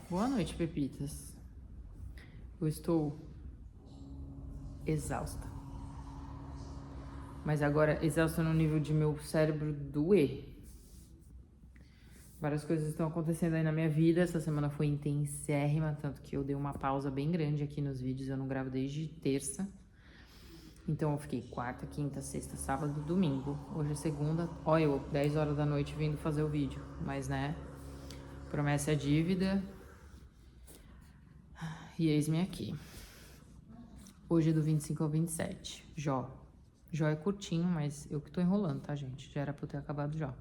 Boa noite, Pepitas. Eu estou exausta. Mas agora, exausta no nível de meu cérebro doer. Várias coisas estão acontecendo aí na minha vida. Essa semana foi intensérrima, tanto que eu dei uma pausa bem grande aqui nos vídeos. Eu não gravo desde terça. Então eu fiquei quarta, quinta, sexta, sábado, domingo. Hoje é segunda. Olha, eu 10 horas da noite vindo fazer o vídeo. Mas, né, promessa é dívida. E eis-me aqui. Hoje é do 25 ao 27. Jó. Jó é curtinho, mas eu que tô enrolando, tá, gente? Já era pra eu ter acabado já.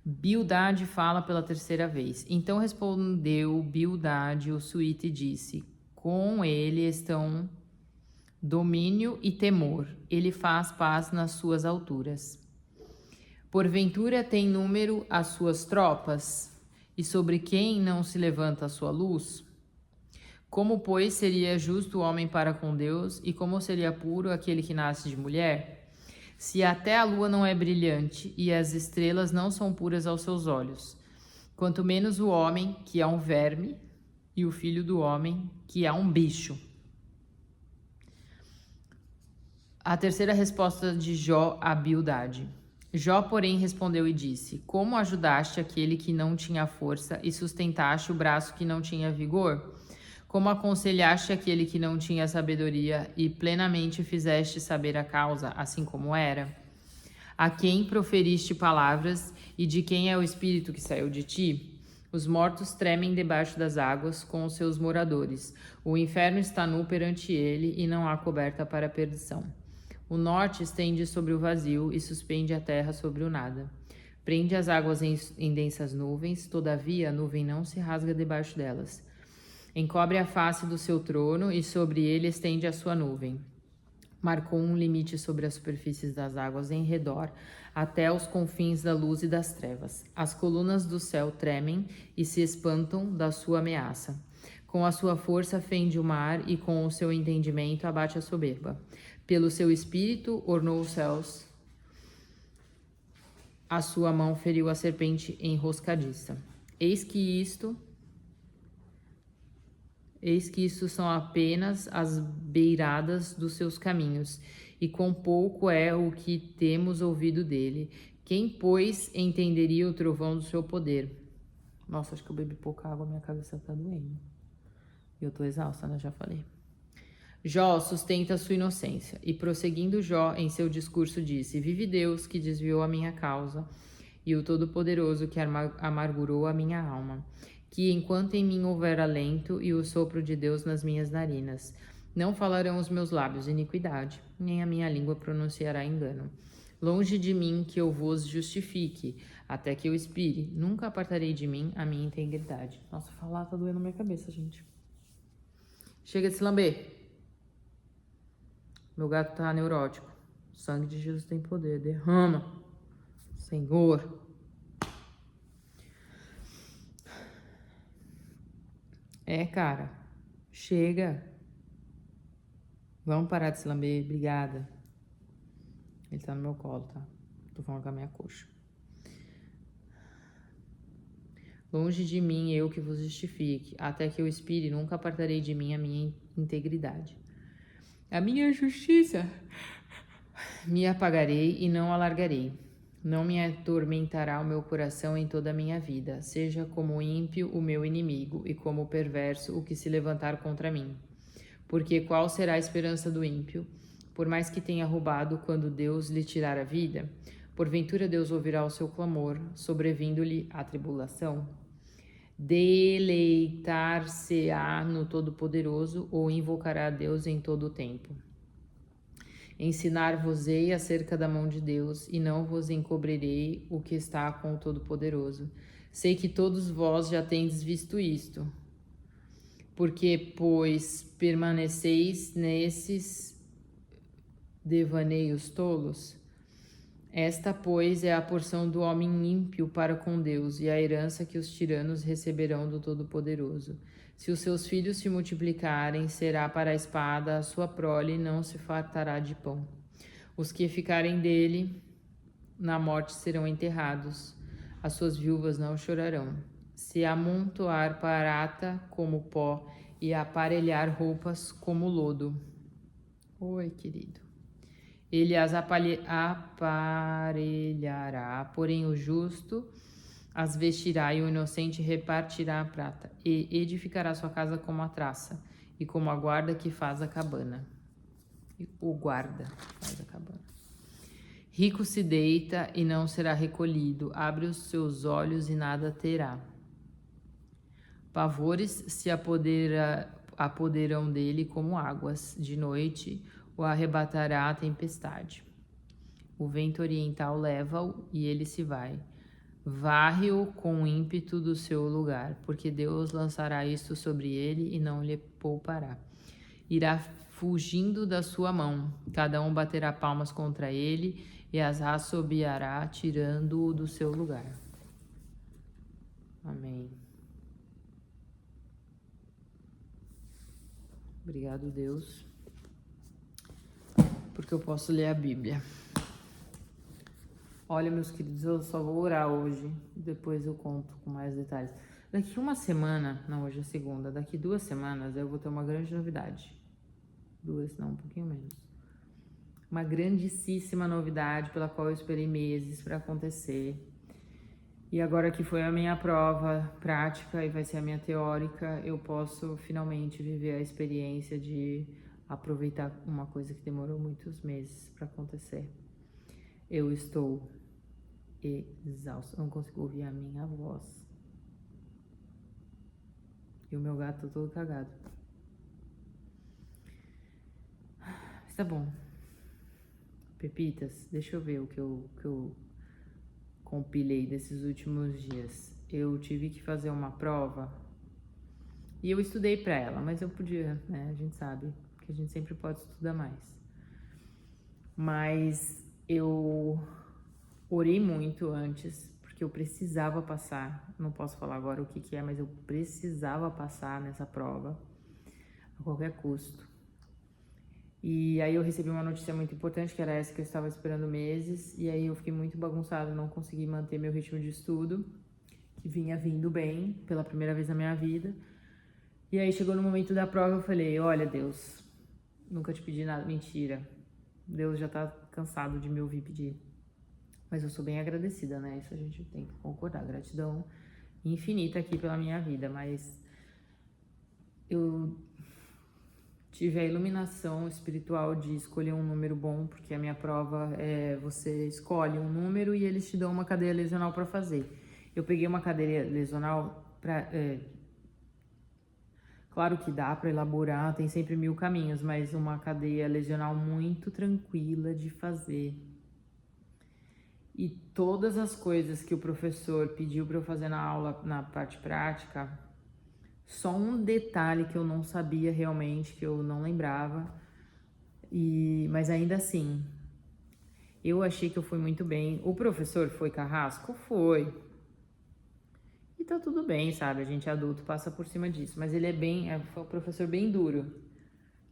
Bildade fala pela terceira vez. Então respondeu Bildade, o suíte, e disse: com ele estão domínio e temor. Ele faz paz nas suas alturas. Porventura tem número as suas tropas? E sobre quem não se levanta a sua luz? Como, pois, seria justo o homem para com Deus, e como seria puro aquele que nasce de mulher? Se até a lua não é brilhante e as estrelas não são puras aos seus olhos, quanto menos o homem, que é um verme, e o filho do homem, que é um bicho. A terceira resposta de Jó a Bildade. Jó, porém, respondeu e disse: como ajudaste aquele que não tinha força e sustentaste o braço que não tinha vigor? Como aconselhaste aquele que não tinha sabedoria e plenamente fizeste saber a causa, assim como era? A quem proferiste palavras e de quem é o espírito que saiu de ti? Os mortos tremem debaixo das águas com os seus moradores. O inferno está nu perante ele e não há coberta para a perdição. O norte estende sobre o vazio e suspende a terra sobre o nada. Prende as águas em densas nuvens, todavia a nuvem não se rasga debaixo delas. Encobre a face do seu trono e sobre ele estende a sua nuvem. Marcou um limite sobre as superfícies das águas em redor, até os confins da luz e das trevas. As colunas do céu tremem e se espantam da sua ameaça. Com a sua força fende o mar e com o seu entendimento abate a soberba. Pelo seu espírito ornou os céus. A sua mão feriu a serpente enroscadiça. Eis que isto são apenas as beiradas dos seus caminhos, e quão pouco é o que temos ouvido dele. Quem, pois, entenderia o trovão do seu poder? Nossa, acho que eu bebi pouca água, minha cabeça tá doendo. E eu tô exausta, né? Já falei. Jó sustenta sua inocência, e prosseguindo Jó em seu discurso disse: vive Deus que desviou a minha causa, e o Todo-Poderoso que amargurou a minha alma, que enquanto em mim houver alento e o sopro de Deus nas minhas narinas, não falarão os meus lábios iniquidade, nem a minha língua pronunciará engano. Longe de mim que eu vos justifique, até que eu expire, nunca apartarei de mim a minha integridade. Nossa, falar tá doendo minha cabeça, gente. Chega de se lamber. Meu gato tá neurótico. O sangue de Jesus tem poder. Derrama, Senhor. É, cara. Chega. Vamos parar de se lamber. Obrigada. Ele tá no meu colo, tá? Tô falando com a minha coxa. Longe de mim eu que vos justifique. Até que eu expire, nunca apartarei de mim a minha integridade. A minha justiça me apagarei e não alargarei. Não me atormentará o meu coração em toda a minha vida. Seja como ímpio o meu inimigo e como perverso o que se levantar contra mim. Porque qual será a esperança do ímpio? Por mais que tenha roubado quando Deus lhe tirar a vida, porventura Deus ouvirá o seu clamor, sobrevindo-lhe a tribulação? Deleitar-se-á no Todo-Poderoso ou invocará a Deus em todo o tempo? Ensinar-vos-ei acerca da mão de Deus, e não vos encobrirei o que está com o Todo-Poderoso. Sei que todos vós já tendes visto isto. Porque, pois, permaneceis nesses devaneios tolos? Esta, pois, é a porção do homem ímpio para com Deus, e a herança que os tiranos receberão do Todo-Poderoso. Se os seus filhos se multiplicarem, será para a espada, a sua prole não se fartará de pão. Os que ficarem dele na morte serão enterrados, as suas viúvas não chorarão. se amontoar prata como pó e aparelhar roupas como lodo. Oi, querido. Ele as aparelhará, porém o justo as vestirá e o inocente repartirá a prata, e edificará sua casa como a traça, e como a guarda que faz a cabana. O guarda que faz a cabana. Rico se deita e não será recolhido, abre os seus olhos e nada terá. Pavores se apoderam dele como águas, de noite o arrebatará a tempestade. O vento oriental leva-o e ele se vai. Varre-o com ímpeto do seu lugar, porque Deus lançará isto sobre ele e não lhe poupará. Irá fugindo da sua mão, cada um baterá palmas contra ele e as assobiará, tirando-o do seu lugar. Amém. Obrigado, Deus, porque eu posso ler a Bíblia. Olha, meus queridos, eu só vou orar hoje, depois eu conto com mais detalhes. Daqui uma semana, não, hoje é segunda, daqui 2 semanas eu vou ter uma grande novidade. 2, não, um pouquinho menos. Uma grandíssima novidade pela qual eu esperei meses para acontecer. E agora que foi a minha prova prática e vai ser a minha teórica, eu posso finalmente viver a experiência de aproveitar uma coisa que demorou muitos meses para acontecer. Eu estou exausta, não consigo ouvir a minha voz. E o meu gato tá todo cagado. Mas tá bom. Pepitas, deixa eu ver o que eu compilei desses últimos dias. Eu tive que fazer uma prova e eu estudei para ela, mas eu podia, né? A gente sabe que a gente sempre pode estudar mais. Mas eu orei muito antes, porque eu precisava passar. Não posso falar agora o que é, mas eu precisava passar nessa prova a qualquer custo. E aí eu recebi uma notícia muito importante, que era essa que eu estava esperando meses, e aí eu fiquei muito bagunçada, não consegui manter meu ritmo de estudo, que vinha vindo bem pela primeira vez na minha vida. E aí chegou no momento da prova, eu falei, olha Deus, nunca te pedi nada, mentira. Deus já tá cansado de me ouvir pedir. Mas eu sou bem agradecida, né? Isso a gente tem que concordar, gratidão infinita aqui pela minha vida, mas eu tive a iluminação espiritual de escolher um número bom, porque a minha prova é você escolhe um número e eles te dão uma cadeia lesional para fazer. Eu peguei uma cadeia lesional para... claro que dá para elaborar, tem sempre 1000 caminhos, mas uma cadeia lesional muito tranquila de fazer. E todas as coisas que o professor pediu para eu fazer na aula, na parte prática... Só um detalhe que eu não sabia realmente, que eu não lembrava, mas ainda assim, eu achei que eu fui muito bem. O professor foi carrasco? Foi. E tá tudo bem, sabe? A gente adulto passa por cima disso, mas ele foi um professor bem duro,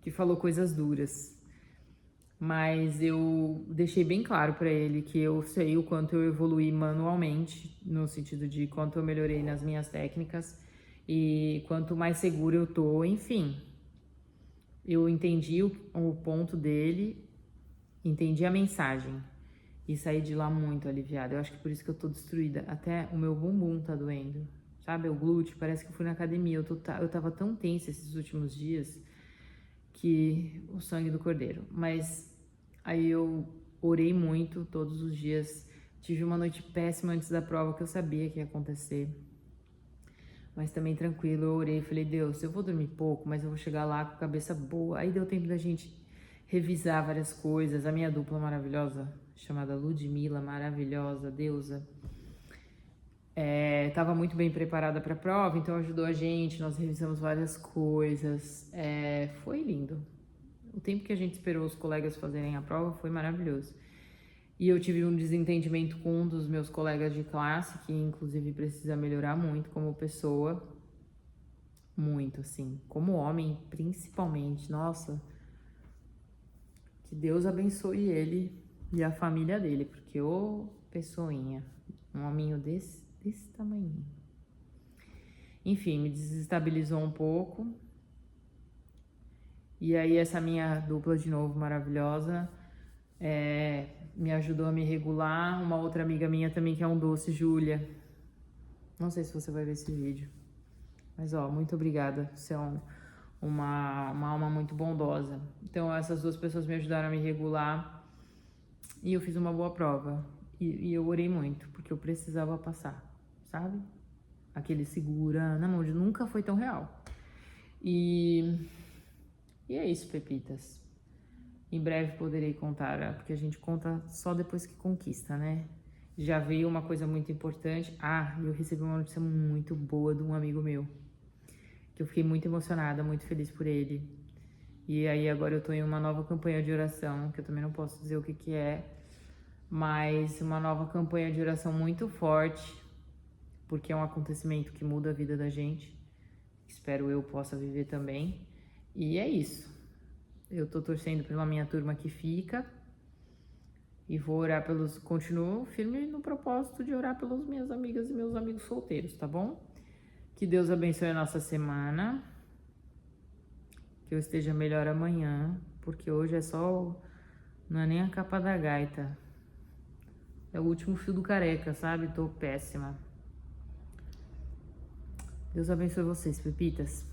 que falou coisas duras. Mas eu deixei bem claro para ele que eu sei o quanto eu evoluí manualmente, no sentido de quanto eu melhorei nas minhas técnicas, e quanto mais seguro eu tô, enfim. Eu entendi o ponto dele, entendi a mensagem e saí de lá muito aliviada. Eu acho que por isso que eu tô destruída. Até o meu bumbum tá doendo, sabe? O glúteo, parece que eu fui na academia. Eu tava tão tensa esses últimos dias que o sangue do cordeiro. Mas aí eu orei muito todos os dias. Tive uma noite péssima antes da prova que eu sabia que ia acontecer. Mas também tranquilo, eu orei e falei, Deus, eu vou dormir pouco, mas eu vou chegar lá com a cabeça boa. Aí deu tempo da gente revisar várias coisas. A minha dupla maravilhosa, chamada Ludmilla, maravilhosa, deusa, estava muito bem preparada para a prova, então ajudou a gente, nós revisamos várias coisas. Foi lindo. O tempo que a gente esperou os colegas fazerem a prova foi maravilhoso. E eu tive um desentendimento com um dos meus colegas de classe, que inclusive precisa melhorar muito como pessoa. Muito, assim. Como homem, principalmente. Nossa, que Deus abençoe ele e a família dele, porque ô pessoinha, um hominho desse tamanho. Enfim, me desestabilizou um pouco. E aí essa minha dupla de novo maravilhosa me ajudou a me regular. Uma outra amiga minha também que é um doce, Júlia. Não sei se você vai ver esse vídeo. Mas ó, muito obrigada. Você é uma alma muito bondosa. Então essas duas pessoas me ajudaram a me regular. E eu fiz uma boa prova. E eu orei muito, porque eu precisava passar, sabe? Aquele segura na mão, nunca foi tão real. E é isso, Pepitas. Em breve poderei contar, porque a gente conta só depois que conquista, né? Já veio uma coisa muito importante. Eu recebi uma notícia muito boa de um amigo meu, que eu fiquei muito emocionada, muito feliz por ele. E aí agora eu tô em uma nova campanha de oração, que eu também não posso dizer o que que é, mas uma nova campanha de oração muito forte, porque é um acontecimento que muda a vida da gente. Espero eu possa viver também. E é isso. Eu tô torcendo pela minha turma que fica. E vou orar pelos... Continuo firme no propósito de orar pelas minhas amigas e meus amigos solteiros, tá bom? Que Deus abençoe a nossa semana. Que eu esteja melhor amanhã. Porque hoje é só... Não é nem a capa da gaita. É o último fio do careca, sabe? Tô péssima. Deus abençoe vocês, Pepitas.